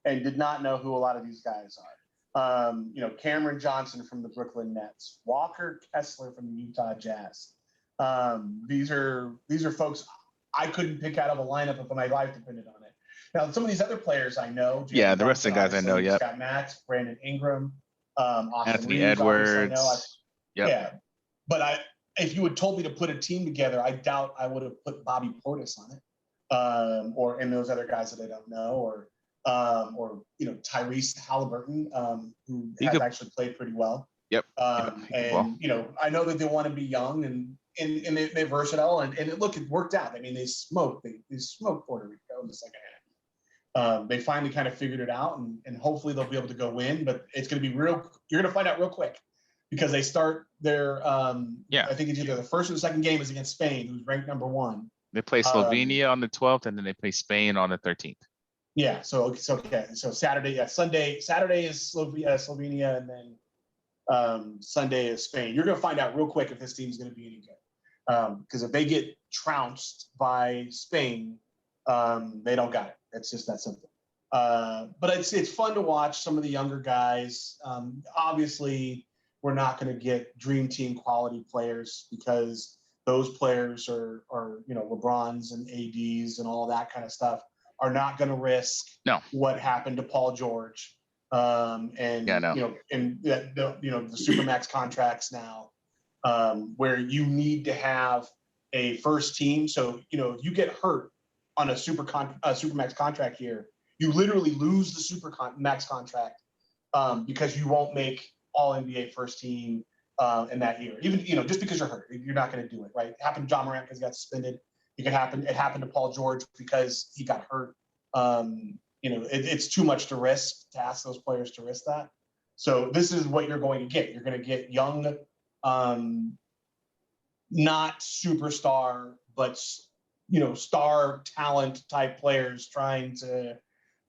and did not know who a lot of these guys are. Cameron Johnson from the Brooklyn Nets, Walker Kessler from the Utah Jazz. These are folks I couldn't pick out of a lineup if my life depended on it. Now, some of these other players I know. The rest of the guys I know, Scott Max, Brandon Ingram, Austin Anthony Reeves, Edwards. Yeah. But if you had told me to put a team together, I doubt I would have put Bobby Portis on it, or and those other guys that I don't know, or Tyrese Halliburton, who has actually played pretty well. Yep. I know that they want to be young and they're versatile, and it worked out. I mean, they smoked Puerto Rico in the second half. They finally kind of figured it out, and hopefully they'll be able to go win. But it's going to be you're going to find out real quick, because they start their I think it's either the first or the second game is against Spain, who's ranked number 1. They play Slovenia on the 12th, and then they play Spain on the 13th. Yeah. So Saturday, Saturday is Slovenia, and then Sunday is Spain. You're going to find out real quick if this team is going to be any good. Because if they get trounced by Spain, they don't got it. It's just that simple. But it's fun to watch some of the younger guys. Obviously, we're not going to get dream team quality players, because those players are LeBrons and ADs and all that kind of stuff are not going to risk what happened to Paul George. The Supermax contracts now, where you need to have a first team. So, if you get hurt on a Supermax contract here, you literally lose the Supermax contract because you won't make all NBA first team in that year. Even, just because you're hurt, you're not going to do it, right? It happened to John Morant because he got suspended. It happened to Paul George because he got hurt. It's too much to risk to ask those players to risk that. So this is what you're going to get. You're going to get young, not superstar, but star talent type players trying to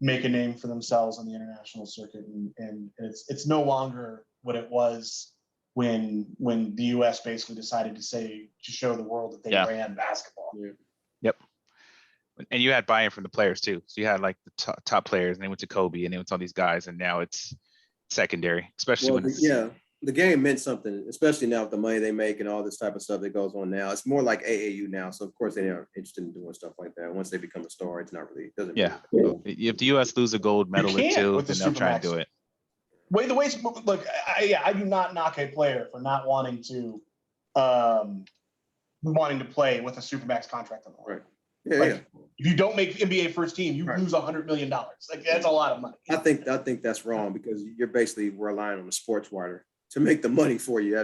make a name for themselves on the international circuit, and it's no longer what it was when the U.S. basically decided to show the world that they ran basketball. Yeah. Yep. And you had buy-in from the players too. So you had like the top players, and they went to Kobe, and they went to all these guys, and now it's secondary, especially when it's the game meant something, especially now with the money they make and all this type of stuff that goes on now. It's more like AAU now. So of course they are interested in doing stuff like that. Once they become a star, it's not really, it doesn't. Yeah. If the US lose a gold medal or two, then they'll try and do it. The way look, I do not knock a player for not wanting to play with a Supermax contract on the line. Right. Yeah, If you don't make NBA first team, you lose $100 million. Like that's a lot of money. I think that's wrong because you're basically relying on the sports writer to make the money for you. I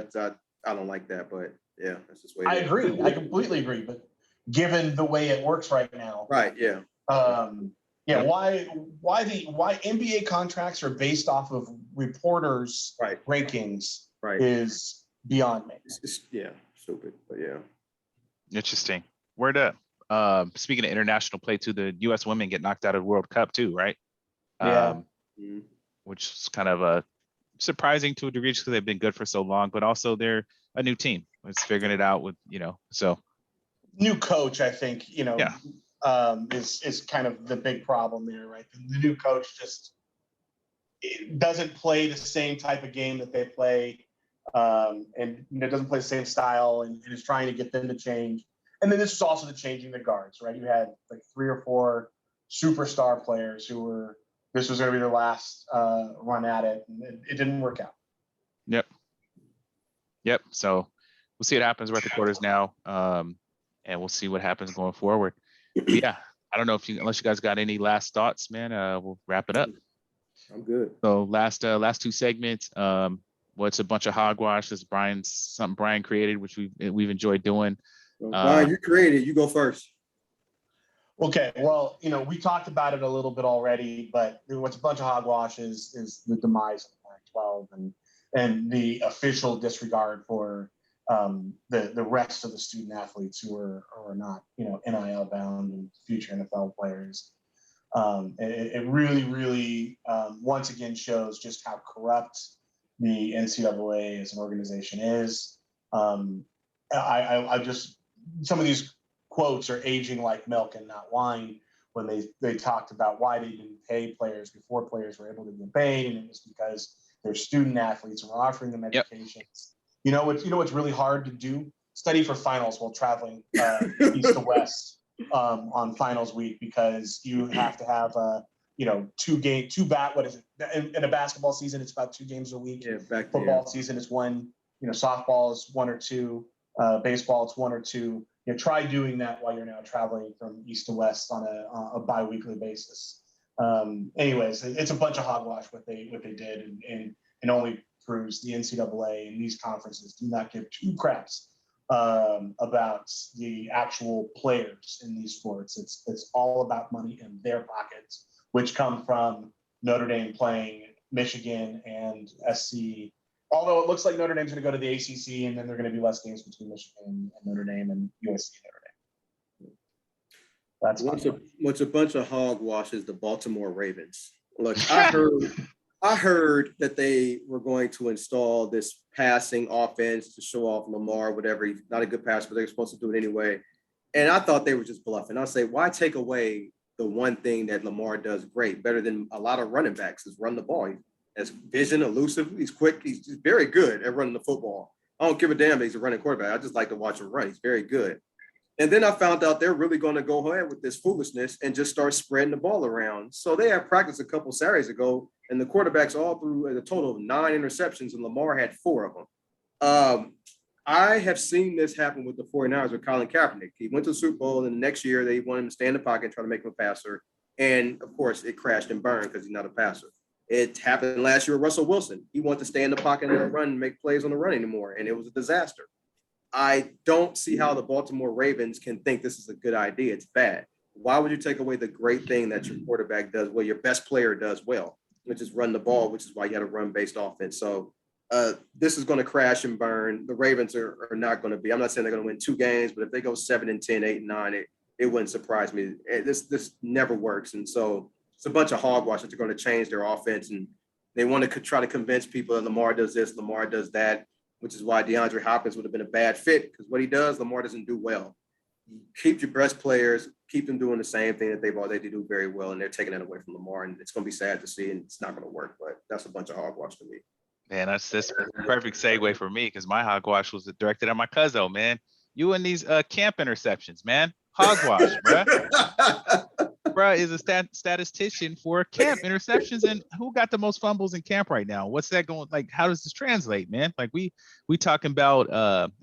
don't like that, but yeah, that's just the way. I agree. I completely agree. But given the way it works right now, right? Yeah. Why NBA contracts are based off of reporters' rankings is beyond me. It's stupid, but yeah. Interesting. Word up. Speaking of international play too, the U.S. women get knocked out of the World Cup too, right? Which is kind of surprising to a degree because they've been good for so long, but also they're a new team. It's figuring it out with, so. New coach, I think, is kind of the big problem there, right? The new coach just doesn't play the same type of game that they play, and doesn't play the same style, and is trying to get them to change. And then this is also the changing the guards, right? You had like 3 or 4 superstar players who this was going to be their last run at it, and it didn't work out. Yep. So we'll see what happens. We're at the quarters now, and we'll see what happens going forward. But yeah, I don't know unless you guys got any last thoughts, man. We'll wrap it up. I'm good. So last 2 segments. What's a bunch of hogwash? This something Brian created, which we've enjoyed doing. Brian, you created. You go first. Okay, well, we talked about it a little bit already, but what's a bunch of hogwash is the demise of the Pac-12 and the official disregard for the rest of the student athletes who are not, NIL bound and future NFL players. It really, really once again shows just how corrupt the NCAA as an organization is. I just some of these quotes are aging like milk and not wine when they talked about why they didn't pay players before players were able to get paid, and it was because they're student athletes and we're offering them education. Yep. What's really hard to do? Study for finals while traveling east to west on finals week, because you have to have what is it? In a basketball season, it's about 2 games a week. Yeah, Football season is 1. Softball is 1 or 2. Baseball, it's 1 or 2. Try doing that while you're now traveling from east to west on a bi-weekly basis. Anyways, it's a bunch of hogwash what they did, and only proves the NCAA and these conferences do not give 2 craps about the actual players in these sports. It's all about money in their pockets, which come from Notre Dame playing Michigan and SC. Although it looks like Notre Dame's going to go to the ACC, and then there are going to be less games between Michigan and Notre Dame and USC and Notre Dame. That's what's a bunch of hogwash is the Baltimore Ravens. Look, I heard that they were going to install this passing offense to show off Lamar, whatever. He's not a good passer, but they're supposed to do it anyway. And I thought they were just bluffing. I say, why take away the one thing that Lamar does great, better than a lot of running backs, is run the ball. As vision, elusive, he's quick, he's very good at running the football. I don't give a damn that he's a running quarterback. I just like to watch him run. He's very good. And then I found out they're really going to go ahead with this foolishness and just start spreading the ball around. So they had practice a couple Saturdays ago, and the quarterbacks all threw a total of 9 interceptions, and Lamar had 4 of them. I have seen this happen with the 49ers with Colin Kaepernick. He went to the Super Bowl, and the next year they wanted him to stay in the pocket and try to make him a passer. And, of course, it crashed and burned because he's not a passer. It happened last year with Russell Wilson. He wanted to stay in the pocket and run and make plays on the run anymore, and it was a disaster. I don't see how the Baltimore Ravens can think this is a good idea. It's bad. Why would you take away the great thing that your quarterback does well, your best player does well? which is run the ball, which is why you had a run-based offense. So this is going to crash and burn. The Ravens are not going to be. I'm not saying they're going to win 2 games, but if they go 7-10, 8-9, it wouldn't surprise me. This never works, and so it's a bunch of hogwash that they're going to change their offense, and they want to try to convince people that Lamar does this, Lamar does that, which is why DeAndre Hopkins would have been a bad fit, because what he does, Lamar doesn't do well. You keep your best players, keep them doing the same thing that they do very well, and they're taking that away from Lamar, and it's going to be sad to see, and it's not going to work, but that's a bunch of hogwash to me. Man, that's perfect segue for me because my hogwash was directed at my cousin, man. You and these camp interceptions, man. Hogwash, bruh. Bruh is a statistician for camp interceptions, and who got the most fumbles in camp right now? What's that going like? How does this translate, man? Like we talking about.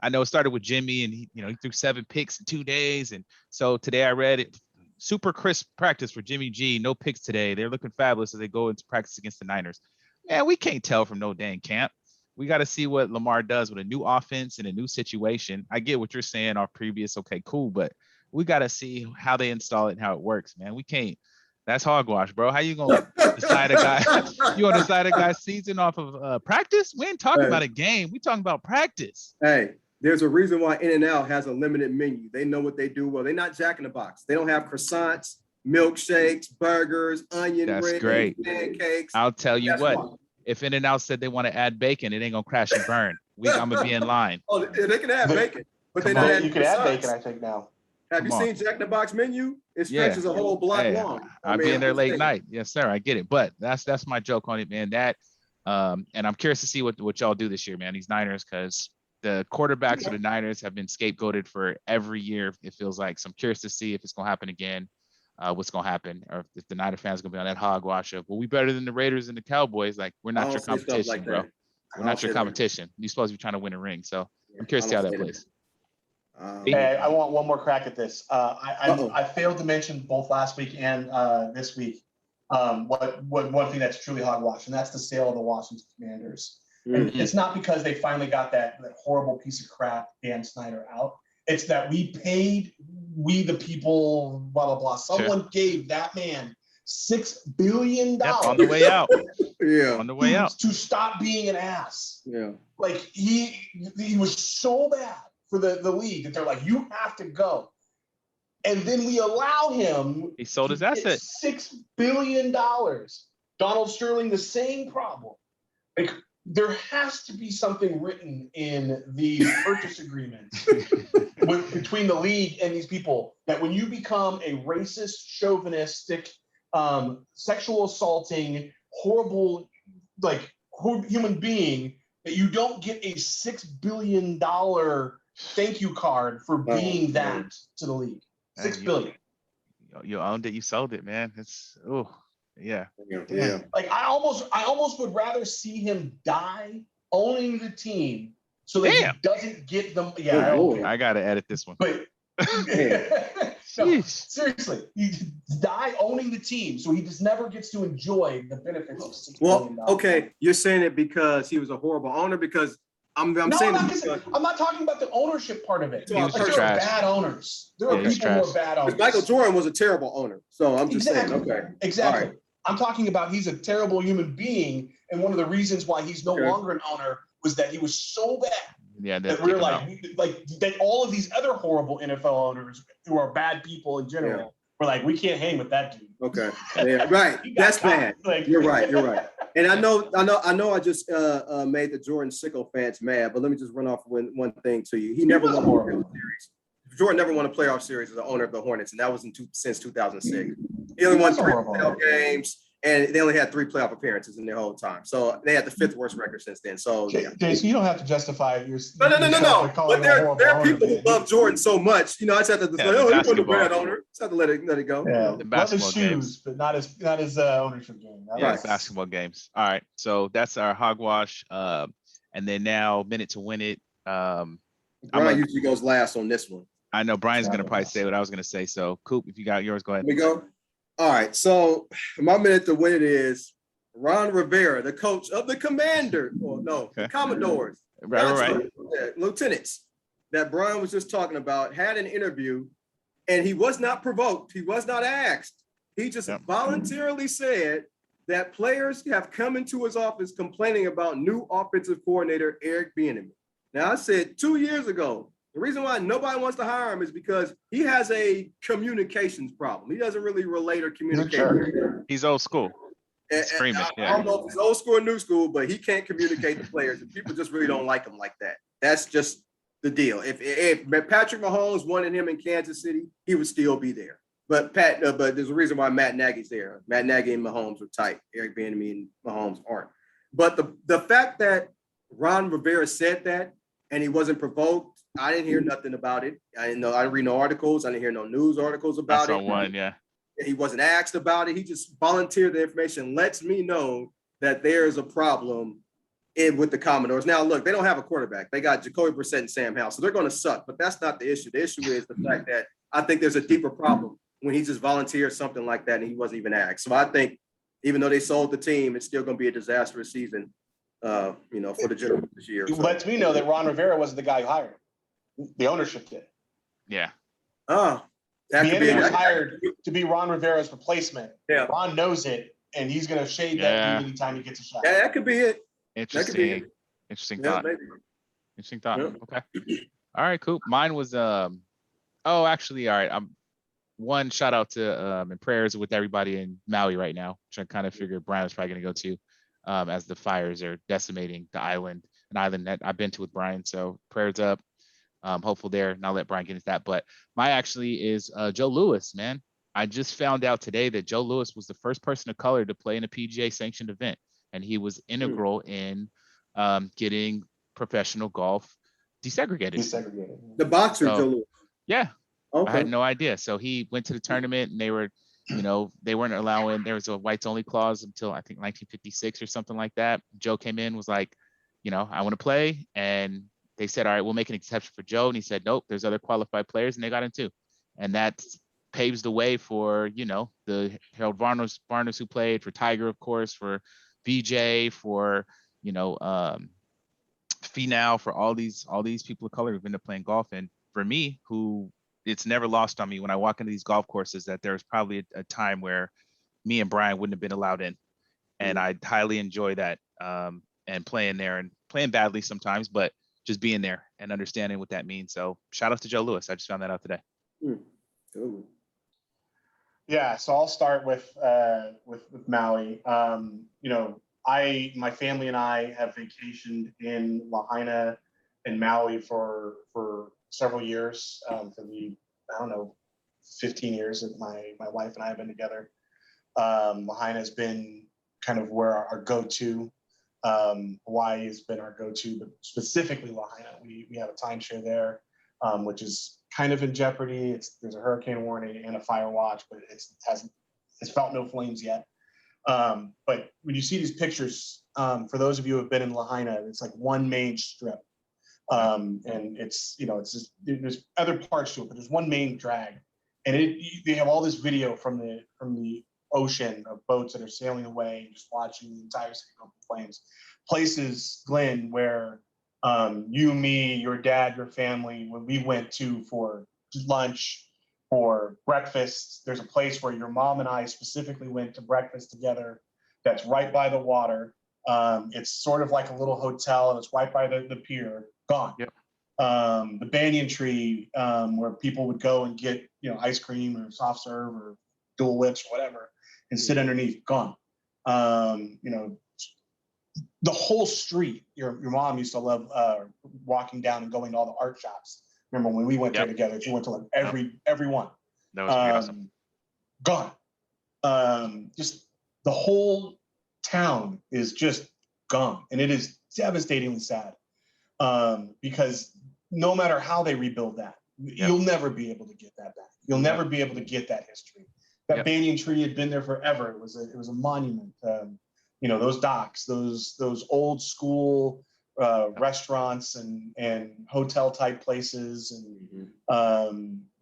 I know it started with Jimmy, and he threw 7 picks in 2 days, and so today I read it. Super crisp practice for Jimmy G. No picks today. They're looking fabulous as they go into practice against the Niners. Man, we can't tell from no dang camp. We got to see what Lamar does with a new offense and a new situation. I get what you're saying off previous. Okay, cool. But we got to see how they install it and how it works, man. We can't. That's hogwash, bro. How you going to decide a guy? You going to decide a guy's season off of practice? We ain't talking about a game. We talking about practice. Hey, there's a reason why In-N-Out has a limited menu. They know what they do well. They're not Jack in the Box. They don't have croissants, milkshakes, burgers, onion rings, great. pancakes. I'll tell you what. If In-N-Out said they want to add bacon, it ain't gonna crash and burn. I'm gonna be in line. Oh, they can add bacon, but they don't add. You can add bacon, I think now. Have you seen Jack in the Box menu? It stretches a whole block long. I'll be in there late night. Yes, sir. I get it. But that's my joke on it, man. That and I'm curious to see what y'all do this year, man. These Niners, because the quarterbacks of the Niners have been scapegoated for every year. It feels like. So I'm curious to see if it's gonna happen again. What's gonna happen, or if the Niner fans gonna be on that hogwash of, well, we better than the Raiders and the Cowboys. Like, we're not your competition, like bro. We're not your competition. You're supposed to be trying to win a ring. So I'm curious to see how that plays. Hey, I want one more crack at this. I failed to mention both last week and this week what one thing that's truly hogwash, and that's the sale of the Washington Commanders. And it's not because they finally got that horrible piece of crap Dan Snyder out. It's that we the people, blah, blah, blah. Someone gave that man $6 billion on the way out. On the way out to stop being an ass. Yeah. Like he was so bad for the league that they're like, you have to go. And then we allow him. He sold his assets. $6 billion. Donald Sterling, the same problem. Like, there has to be something written in the purchase agreement between the league and these people that when you become a racist, chauvinistic, sexual assaulting, horrible, human being, that you don't get a $6 billion thank you card for being that to the league. $6 billion. You owned it. You sold it, man. It's yeah. Like I almost would rather see him die owning the team so that he doesn't get them. Yeah, I gotta edit this one. But no, seriously, he die owning the team so he just never gets to enjoy the benefits of $6 billion. Okay, you're saying it because he was a horrible owner. Because I'm saying I'm not talking about the ownership part of it. He was there are bad owners. There are people who are bad owners. Michael Jordan was a terrible owner. So I'm just saying. Okay, exactly. Right. I'm talking about he's a terrible human being, and one of the reasons why he's no longer an owner was that he was so bad. Yeah, that we're like that all of these other horrible NFL owners who are bad people in general, we're like, we can't hang with that dude. Okay, right. That's bad. You're right. And I know. I just made the Jordan sycophants mad, but let me just run off one thing to you. He never won a playoff series. Jordan never won a playoff series as the owner of the Hornets, and that was since 2006. He only won 3 playoff games, and they only had 3 playoff appearances in their whole time. So they had the 5th worst record since then. So Jason, you don't have to justify your. No. But there are people who love Jordan so much. I just have to say, he wasn't a bad owner. Just have to let it go. Yeah, the basketball games, but not his ownership game. Basketball games. All right, so that's our hogwash. And then now, minute to win it. Brian usually goes last on this one. I know Brian's going to probably say what I was going to say. So, Coop, if you got yours, go ahead. Let me go. All right. So, my minute to win it is Ron Rivera, the coach of the the Commodores. Right. Lieutenants that Brian was just talking about had an interview, and he was not provoked. He was not asked. He just voluntarily said that players have come into his office complaining about new offensive coordinator Eric Bieniemy. Now, I said 2 years ago, the reason why nobody wants to hire him is because he has a communications problem. He doesn't really relate or communicate. Sure. He's old school. Screaming. I don't know if he's old school or new school, but he can't communicate to players, and people just really don't like him like that. That's just the deal. If Patrick Mahomes wanted him in Kansas City, he would still be there. But there's a reason why Matt Nagy's there. Matt Nagy and Mahomes are tight. Eric Bieniemy and Mahomes aren't. But the fact that Ron Rivera said that and he wasn't provoked, I didn't hear nothing about it. I didn't read no articles. I didn't hear no news articles about it. One, yeah. He wasn't asked about it. He just volunteered the information, lets me know that there's a problem with the Commodores. Now, look, they don't have a quarterback. They got Jacoby Brissett and Sam Howell, so they're going to suck. But that's not the issue. The issue is the fact that I think there's a deeper problem when he just volunteered something like that and he wasn't even asked. So I think even though they sold the team, it's still going to be a disastrous season, for the Generals this year. It lets me know that Ron Rivera wasn't the guy who hired him. The ownership did. Yeah. Bieniemy was hired to be Ron Rivera's replacement. Yeah. Ron knows it, and he's going to shade that dude anytime he gets a shot. Yeah, that could be it. Interesting. Interesting thought. Maybe. Interesting thought. Yeah. Okay. All right, cool. Mine was all right. One shout out to and prayers with everybody in Maui right now, which I kind of figured Brian was probably going to go to as the fires are decimating the island, an island that I've been to with Brian. So prayers up. Hopeful there, and I'll let Brian get into that. But my actually is Joe Louis, man. I just found out today that Joe Louis was the first person of color to play in a PGA sanctioned event, and he was integral in getting professional golf desegregated. The boxer, Joe Louis. Yeah. Okay. I had no idea. So he went to the tournament, and they were, they weren't allowing. There was a whites only clause until I think 1956 or something like that. Joe came in, was like, I want to play, and they said, all right, we'll make an exception for Joe. And he said, nope, there's other qualified players, and they got in too. And that paves the way for, the Harold Varners who played, for Tiger, of course, for VJ, for, Finau, for all these people of color who've ended up playing golf. And for me, who it's never lost on me when I walk into these golf courses that there's probably a time where me and Brian wouldn't have been allowed in. And I highly enjoy that and playing there and playing badly sometimes, but just being there and understanding what that means. So shout out to Joe Louis. I just found that out today. Yeah, so I'll start with Maui. My family and I have vacationed in Lahaina and Maui for several years, for the 15 years that my wife and I have been together. Lahaina has been kind of where our go-to. Hawaii has been our go-to, but specifically Lahaina. We have a timeshare there, which is kind of in jeopardy. There's a hurricane warning and a fire watch, but it's felt no flames yet. But when you see these pictures, for those of you who have been in Lahaina, it's like one main strip. And it's just, there's other parts to it, but there's one main drag. And they have all this video from the ocean of boats that are sailing away and just watching the entire city go up in flames. Places, Glenn, where you, me, your dad, your family, when we went to for lunch, for breakfast, there's a place where your mom and I specifically went to breakfast together that's right by the water. It's sort of like a little hotel, and it's right by the pier. Gone. Yep. The banyan tree, where people would go and get ice cream or soft serve or Dual Whips or whatever, and sit underneath. Gone. The whole street. Your mom used to love walking down and going to all the art shops. Remember when we went there together? She went to like every one. That was awesome. Gone. Just the whole town is just gone, and it is devastatingly sad. Because no matter how they rebuild that, you'll never be able to get that back. You'll never be able to get that history. That banyan tree had been there forever. It was a monument. Those docks, those old school restaurants and hotel type places, and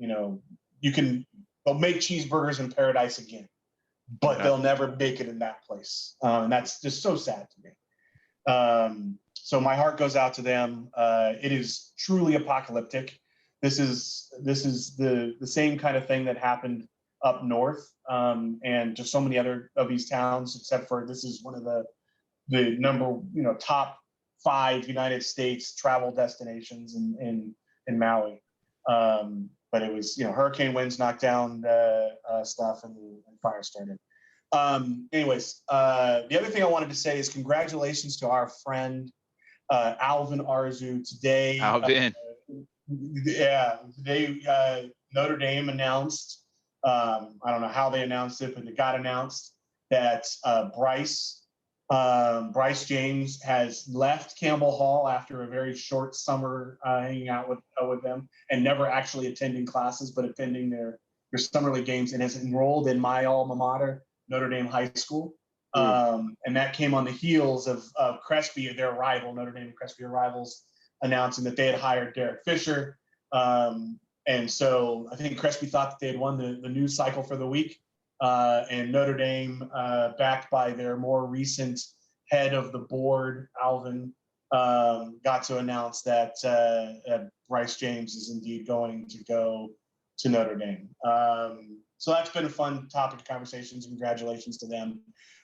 they'll make cheeseburgers in paradise again, but they'll never make it in that place. And that's just so sad to me. So my heart goes out to them. It is truly apocalyptic. This is the same kind of thing that happened up north, and just so many other of these towns, except for this is one of the number, top 5 United States travel destinations in Maui. But it was, hurricane winds knocked down stuff and fire started. Anyways, the other thing I wanted to say is congratulations to our friend Alvin Arzu today. Alvin. Today Notre Dame announced, I don't know how they announced it, but it got announced that Bryce James has left Campbell Hall after a very short summer hanging out with them and never actually attending classes, but attending their summer league games, and has enrolled in my alma mater, Notre Dame High School. And that came on the heels of Crespi, their rival, Notre Dame and Crespi rivals, announcing that they had hired Derek Fisher. And so I think Crespi thought that they had won the news cycle for the week. And Notre Dame, backed by their more recent head of the board, Alvin, got to announce that Bryce James is indeed going to go to Notre Dame. So that's been a fun topic of conversations. Congratulations to them.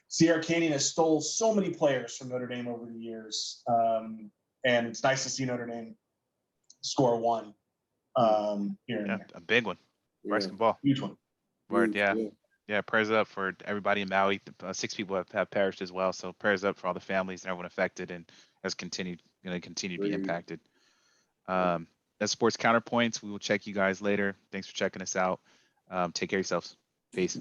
Sierra Canyon has stole so many players from Notre Dame over the years. And it's nice to see Notre Dame score one here and there. A big one. Bryson ball. Huge one. Word, yeah. Yeah, prayers up for everybody in Maui. 6 people have perished as well. So prayers up for all the families and everyone affected, and has going to continue to be impacted. That's Sports Counterpoints. We will check you guys later. Thanks for checking us out. Take care of yourselves. Peace.